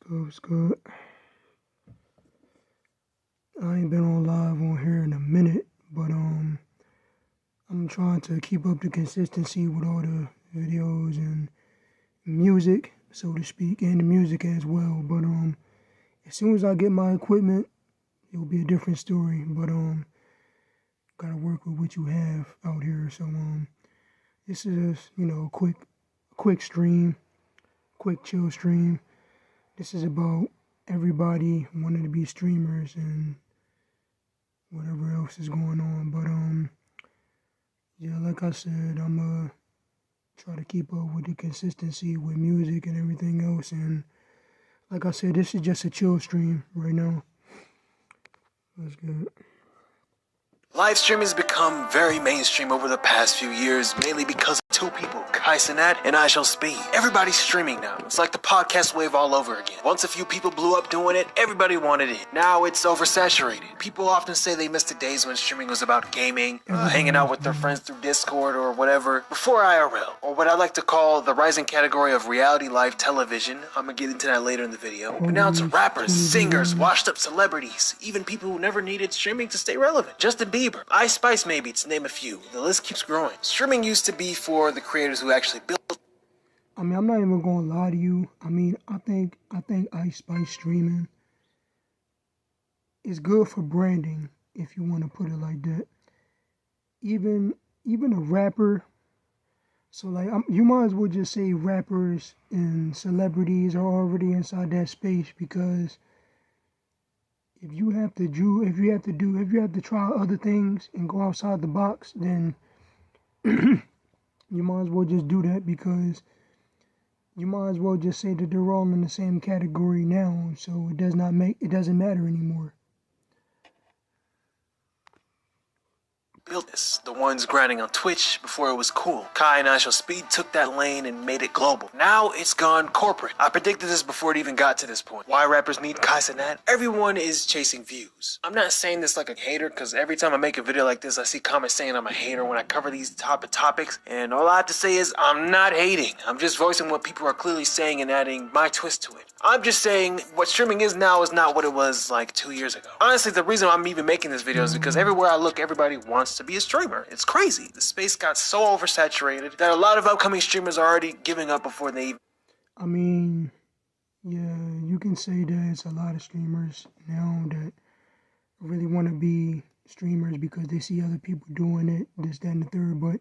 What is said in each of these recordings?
What's good? I ain't been on live on here in a minute, but I'm trying to keep up the consistency with all the videos and music, so to speak, and the music as well. But as soon as I get my equipment, it'll be a different story. But gotta work with what you have out here. So this is a quick stream, quick chill stream. This is about everybody wanting to be streamers and whatever else is going on. But yeah, like I said, I'm try to keep up with the consistency with music and everything else. And like I said, this is just a chill stream right now. That's good. Livestream has become very mainstream over the past few years, mainly because of two people, Kai Cenat and I Shall Speed. Everybody's streaming now. It's like the podcast wave all over again. Once a few people blew up doing it, everybody wanted it. Now it's oversaturated. People often say they missed the days when streaming was about gaming, hanging out with their friends through Discord or whatever, before IRL, or what I like to call the rising category of reality live television. I'm gonna get into that later in the video. But now it's rappers, singers, washed up celebrities, even people who never needed streaming to stay relevant. Justin Bieber, Ice Spice maybe, to name a few. The list keeps growing. Streaming used to be for the creators who actually built. I mean, I'm not even gonna lie to you. I mean, I think Ice Spice streaming is good for branding, if you want to put it like that. Even a rapper. So like, you might as well just say rappers and celebrities are already inside that space, because if you have to try other things and go outside the box, then you might as well just do that, because you might as well just say that they're all in the same category now, so it doesn't matter anymore. Built this. The ones grinding on Twitch before it was cool. Kai and I Shall Speed took that lane and made it global. Now it's gone corporate. I predicted this before it even got to this point. Why rappers need Kai Cenat? Everyone is chasing views. I'm not saying this like a hater, because every time I make a video like this, I see comments saying I'm a hater when I cover these type of topics. And all I have to say is I'm not hating. I'm just voicing what people are clearly saying and adding my twist to it. I'm just saying what streaming is now is not what it was like 2 years ago. Honestly, the reason I'm even making this video is because everywhere I look, everybody wants to be a streamer. It's crazy. The space got so oversaturated that a lot of upcoming streamers are already giving up before they even... I mean, yeah, you can say that it's a lot of streamers now that really want to be streamers because they see other people doing it, this, that, and the third. But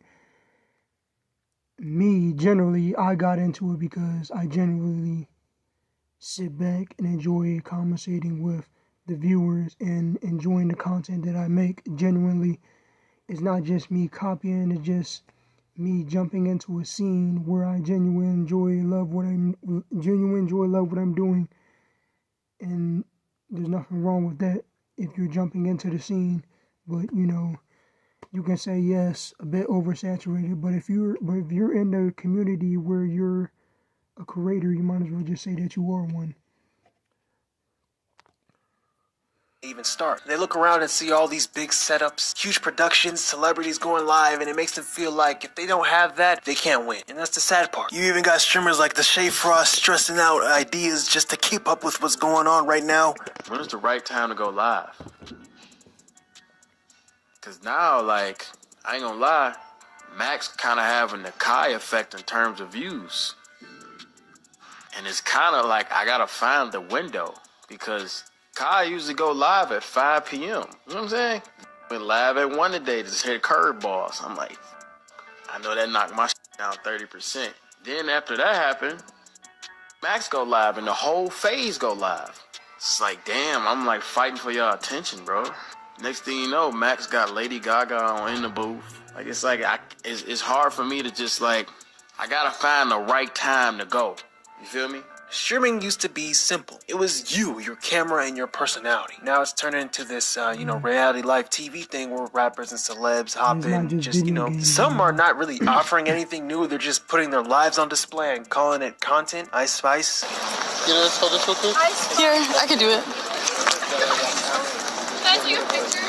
me, generally, I got into it because I genuinely sit back and enjoy conversating with the viewers and enjoying the content that I make. Genuinely, it's not just me copying, it's just me jumping into a scene where I genuinely enjoy love what I'm doing. And there's nothing wrong with that if you're jumping into the scene. But you can say yes, a bit oversaturated, but if you're in the community where you're a creator, you might as well just say that you are one. Even start. They look around and see all these big setups, huge productions, celebrities going live, and it makes them feel like if they don't have that, they can't win. And that's the sad part. You even got streamers like the Shay Frost stressing out ideas just to keep up with what's going on right now. When is the right time to go live? Because now, like, I ain't gonna lie, Max kind of having the Kai effect in terms of views. And it's kind of like I gotta find the window, because Kai usually go live at 5 p.m. You know what I'm saying? Went live at 1 today to just hit curveballs. I'm like, I know that knocked my shit down 30%. Then after that happened, Max go live and the whole phase go live. It's like, damn, I'm like fighting for your attention, bro. Next thing you know, Max got Lady Gaga on in the booth. Like, it's like, it's hard for me to just like, I gotta find the right time to go. You feel me? Streaming used to be simple. It was you, your camera, and your personality. Now it's turned into this, reality live TV thing where rappers and celebs hop in. Just, some are not really offering anything new. They're just putting their lives on display and calling it content. Ice Spice. You know, hold this real quick? Here, I can do it. Can I take a picture?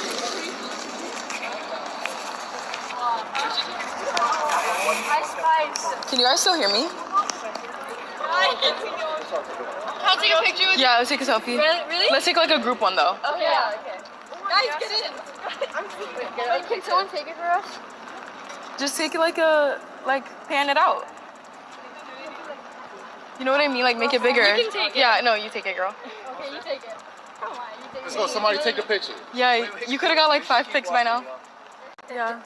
Ice Spice. Can you guys still hear me? I'll take a picture with you. Yeah, let's take a selfie. Really? Let's take like a group one though. Okay. Yeah, okay. Guys, get in. Wait, can someone take it for us? Just take it like pan it out. You know what I mean? Like make it bigger. You can take it. Yeah, no, you take it, girl. Okay, you take it. Come on, you take it. Let's go. Somebody take a picture. Yeah, you could have got like 5 pics by now. Yeah.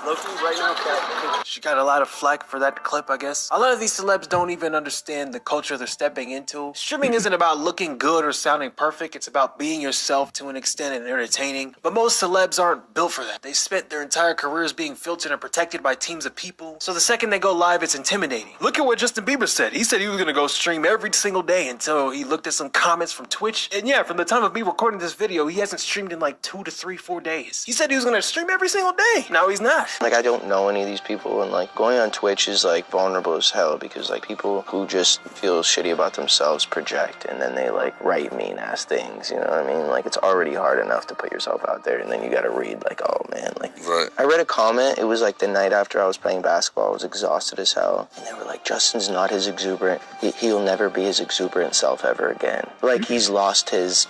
Right now, She got a lot of flack for that clip, I guess. A lot of these celebs don't even understand the culture they're stepping into. Streaming isn't about looking good or sounding perfect. It's about being yourself to an extent and entertaining. But most celebs aren't built for that. They spent their entire careers being filtered and protected by teams of people. So the second they go live, it's intimidating. Look at what Justin Bieber said. He said he was gonna go stream every single day until he looked at some comments from Twitch. And yeah, from the time of me recording this video, he hasn't streamed in like 2 to 3, 4 days. He said he was gonna stream every single day. Now he's not. Like, I don't know any of these people, and like going on Twitch is like vulnerable as hell, because like people who just feel shitty about themselves project, and then they like write mean ass things, you know what I mean? Like, it's already hard enough to put yourself out there, and then you gotta read like, oh man, like, Right. I read a comment, it was like the night after I was playing basketball, I was exhausted as hell, and they were like, Justin's not his exuberant, he'll never be his exuberant self ever again. Like, he's lost his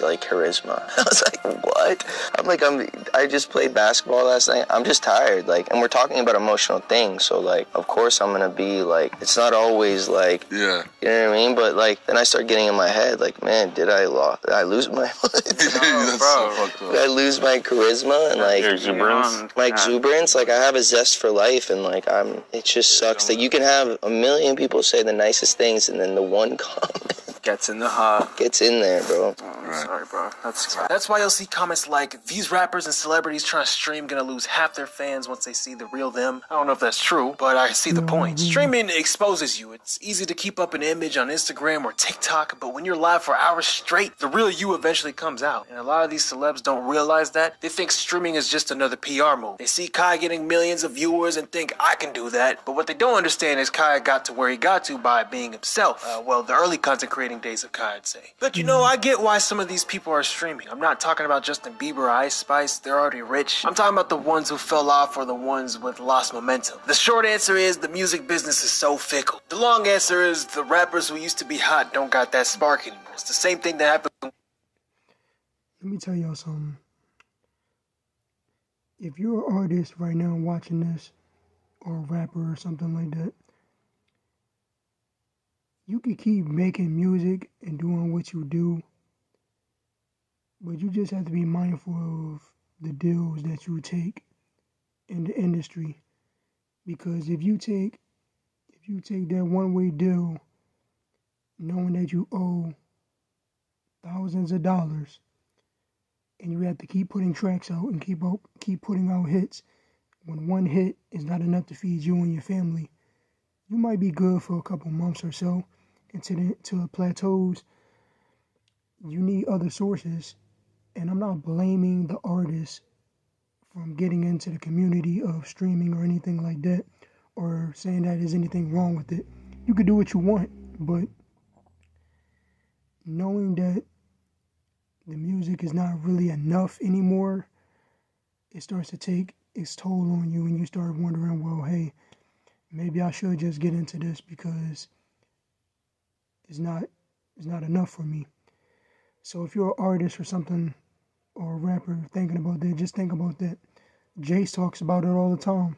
like charisma. I was like, what? I'm like, I just played basketball last night, I'm just tired, like, and we're talking about emotional things, so like, of course I'm gonna be like, it's not always like, Yeah. you know what I mean? But like, then I start getting in my head, like, man, did I lose my That's so fucked up. did I lose my charisma and like Your exuberance? my exuberance? Like, I have a zest for life, and like, it just sucks that you can have a million people say the nicest things, and then the one comment gets in the hot. gets in there, bro. Sorry, bro. That's why you'll see comments like, these rappers and celebrities trying to stream gonna lose half their fans once they see the real them. I don't know if that's true, but I see the point. Streaming exposes you. It's easy to keep up an image on Instagram or TikTok, but when you're live for hours straight, the real you eventually comes out. And a lot of these celebs don't realize that. They think streaming is just another PR move. They see Kai getting millions of viewers and think, I can do that. But what they don't understand is Kai got to where he got to by being himself. Well, the early content creating days of Kai, I'd say. But you know, I get why some of these people are streaming. I'm not talking about Justin Bieber or Ice Spice. They're already rich. I'm talking about the ones who fell off or the ones with lost momentum. The short answer is the music business is so fickle. The long answer is the rappers who used to be hot don't got that spark anymore. It's the same thing that happened. Let me tell y'all something. If you're an artist right now watching this, or a rapper or something like that, you could keep making music and doing what you do, but you just have to be mindful of the deals that you take in the industry. Because if you take that one-way deal, knowing that you owe thousands of dollars, and you have to keep putting tracks out and keep putting out hits, when one hit is not enough to feed you and your family, you might be good for a couple months or so, until it plateaus. You need other sources, and I'm not blaming the artist from getting into the community of streaming or anything like that, or saying that there's anything wrong with it. You could do what you want, but knowing that the music is not really enough anymore, it starts to take its toll on you, and you start wondering, well, hey, maybe I should just get into this because it's not enough for me. So if you're an artist or something, or a rapper thinking about that, just think about that. Jace talks about it all the time.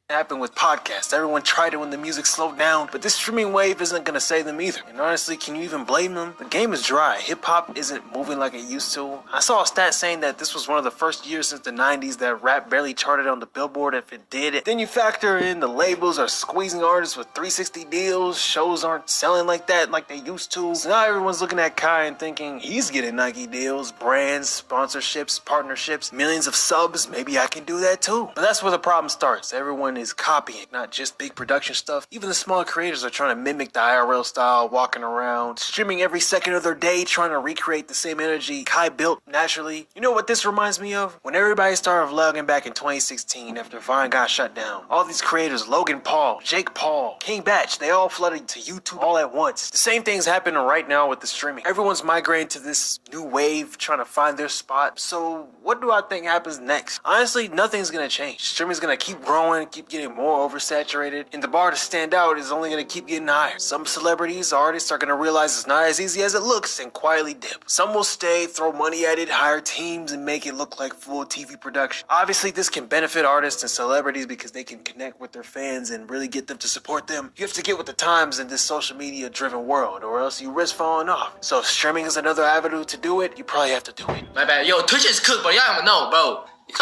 Happened with podcasts. Everyone tried it when the music slowed down, but this streaming wave isn't gonna save them either. And honestly, can you even blame them? The game is dry. Hip-hop isn't moving like it used to. I saw a stat saying that this was one of the first years since the 90s that rap barely charted on the Billboard if it did. Then you factor in the labels are squeezing artists with 360 deals, shows aren't selling like that like they used to. So now everyone's looking at Kai and thinking he's getting Nike deals, brands, sponsorships, partnerships, millions of subs, maybe I can do that too. But that's where the problem starts. Everyone is copying, not just big production stuff. Even the smaller creators are trying to mimic the IRL style, walking around, streaming every second of their day, trying to recreate the same energy Kai built naturally. You know what this reminds me of? When everybody started vlogging back in 2016 after Vine got shut down. All these creators, Logan Paul, Jake Paul, King Batch, they all flooded to YouTube all at once. The same thing's happening right now with the streaming. Everyone's migrating to this new wave, trying to find their spot. So what do I think happens next? Honestly, nothing's gonna change. Streaming's gonna keep growing, keep getting more oversaturated, and the bar to stand out is only gonna keep getting higher. Some celebrities, artists are gonna realize it's not as easy as it looks and quietly dip. Some will stay, throw money at it, hire teams, and make it look like full TV production. Obviously, this can benefit artists and celebrities because they can connect with their fans and really get them to support them. You have to get with the times in this social media driven world, or else you risk falling off. So if streaming is another avenue to do it, you probably have to do it. My bad. Yo, Twitch is cooked, but y'all don't even know, bro. You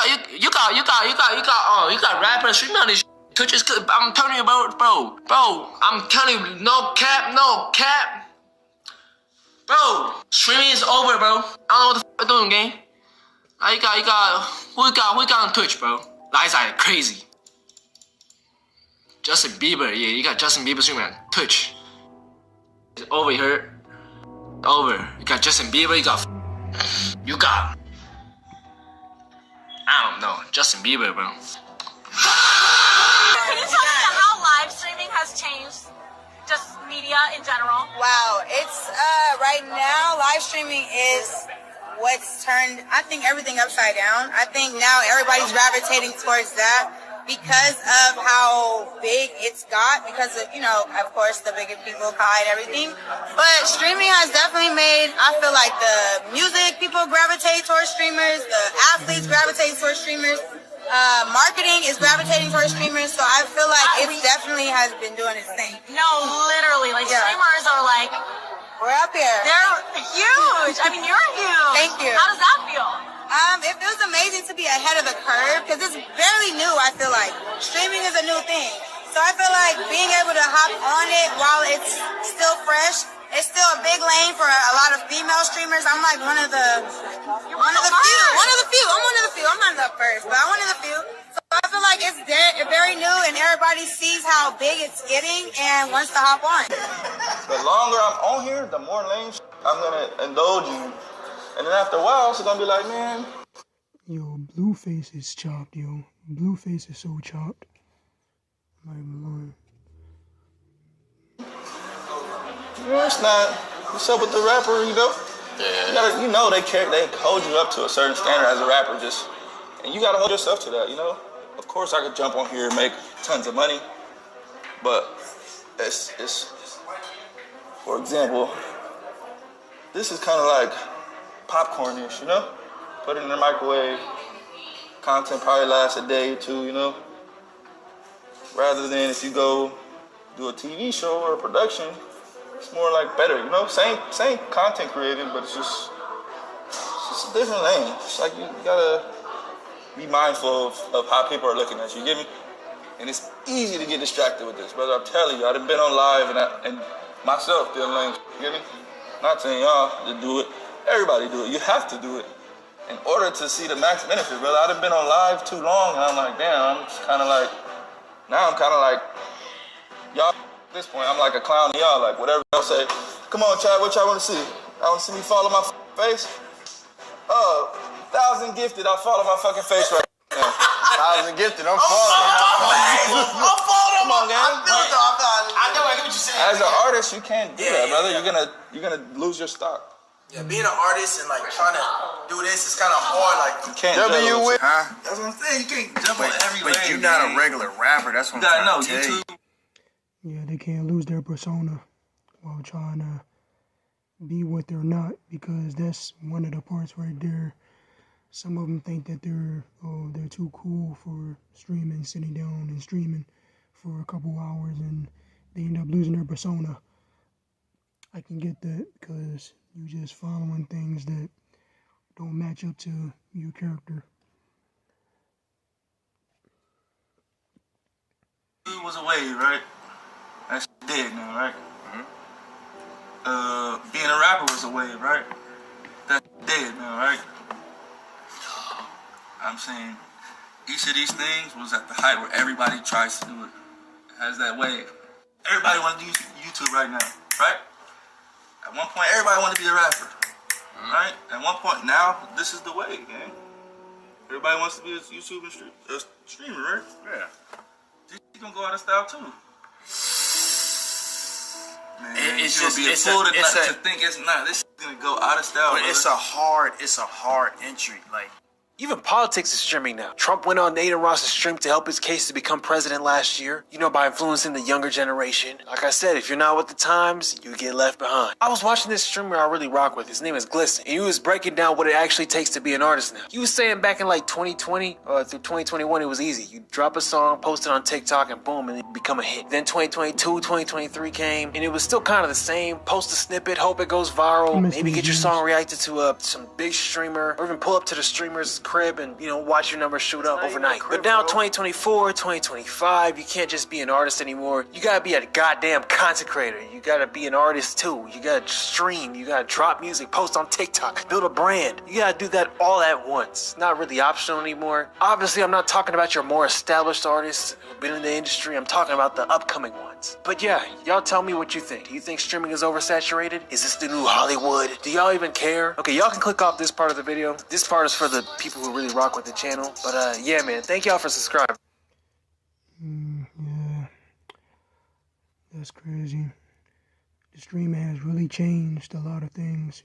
got rappers streaming on this. Twitch is cooked. I'm telling you, bro. I'm telling you, no cap. Bro, streaming is over, bro. I don't know what the f I'm doing, gang. Who we got on Twitch, bro? Lights are crazy. Justin Bieber, yeah, you got Justin Bieber streaming on Twitch. It's over here. Over. You got Justin Bieber, you got I don't know, Justin Bieber, bro. Can you tell me how live streaming has changed just media in general? Wow, it's right now live streaming is what's turned, I think, everything upside down. I think now everybody's gravitating towards that because of how big it's got, because of, you know, of course, the bigger people, Kai and everything. But streaming has definitely made, I feel like the music people gravitate towards streamers, the athletes gravitate towards streamers, marketing is gravitating towards streamers, so I feel like it definitely has been doing its thing. No, literally, like streamers are like, we're up here. they're huge. I mean, you're huge. Thank you. How does that feel? It feels amazing to be ahead of the curve because it's barely new. I feel like streaming is a new thing, so I feel like being able to hop on it while it's still fresh. It's still a big lane for a lot of female streamers. I'm like one of the few. I'm one of the few. I'm not the first, but I'm one of the few. So I feel like it's very new, and everybody sees how big it's getting and wants to hop on. The longer I'm on here, the more lame I'm gonna indulge you. And then after a while, it's gonna be like, man. Yo, Blueface is chopped, yo. Blueface is so chopped. I'm not even lying. No, it's not. What's up with the rapper, you know? Yeah. You know they hold you up to a certain standard as a rapper, and you gotta hold yourself to that, you know? Of course I could jump on here and make tons of money, but it's for example, this is kind of like popcorn-ish, you know? Put it in the microwave, content probably lasts a day or two, you know? Rather than if you go do a TV show or a production, it's more like better, you know? Same content creating, but it's just a different lane. It's like you gotta be mindful of how people are looking at you, get me? And it's easy to get distracted with this, brother. I'm telling you, I've been on live and myself doing lame, you get me? Not saying y'all to do it. Everybody do it. You have to do it in order to see the max benefit, brother. I've been on live too long, and I'm like, damn, I'm just kind of like, now I'm kind of like, y'all, at this point, I'm like a clown to y'all, like whatever y'all say. Come on, chat, what y'all want to see? Y'all want to see me fall on my face? 1,000 gifted, I'll fall on my fucking face right now. 1,000 gifted, I'm falling. I'm falling. Come on, gang. I know, I get what you're saying. As an artist, you can't do that, brother. You're gonna lose your stock. Yeah, being an artist and like trying to do this is kind of hard. Like you can't. Huh? That's what I'm saying. You can't jump on every wave. But you're not a regular rapper. That's what I'm trying to tell you. Yeah, they can't lose their persona while trying to be what they're not, because that's one of the parts right there. Some of them think that they're too cool for streaming, sitting down and streaming for a couple hours, and they end up losing their persona. I can get that because you're just following things that don't match up to your character. It was a wave, right? That's dead now, right? Mm-hmm. Being a rapper was a wave, right? That's dead now, right? I'm saying each of these things was at the height where everybody tries to do it. It has that wave. Everybody wants to use YouTube right now, right? At one point, everybody wanted to be a rapper, right? At one point, now this is the wave, man. Everybody wants to be a YouTube and streamer, right? Yeah. This shit gonna go out of style too. Man, it's you'll be a fool to think it's not. This shit's gonna go out of style. But it's a hard entry. Like, even politics is streaming now. Trump went on Nathan Ross's stream to help his case to become president last year, by influencing the younger generation. Like I said, if you're not with the times, you get left behind. I was watching this streamer I really rock with. His name is Glisten, and he was breaking down what it actually takes to be an artist now. He was saying back in like 2020 through 2021, it was easy. You drop a song, post it on TikTok, and boom, and it become a hit. Then 2022, 2023 came, and it was still kind of the same. Post a snippet, hope it goes viral, maybe get your song reacted to some big streamer, or even pull up to the streamer's crib and watch your numbers shoot up overnight. But now 2024, 2025, you can't just be an artist anymore. You gotta be a goddamn content creator. You gotta be an artist too. You gotta stream, you gotta drop music, post on TikTok, build a brand. You gotta do that all at once. It's not really optional anymore. Obviously, I'm not talking about your more established artists who've been in the industry. I'm talking about the upcoming ones. But yeah, y'all tell me what you think. Do you think streaming is oversaturated? Is this the new Hollywood? Do y'all even care? Okay, y'all can click off this part of the video. This part is for the people who really rock with the channel. But yeah, man, thank y'all for subscribing. Yeah, that's crazy. The streaming has really changed a lot of things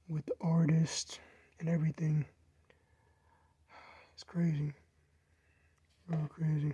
with the artists and everything. It's crazy. Real crazy.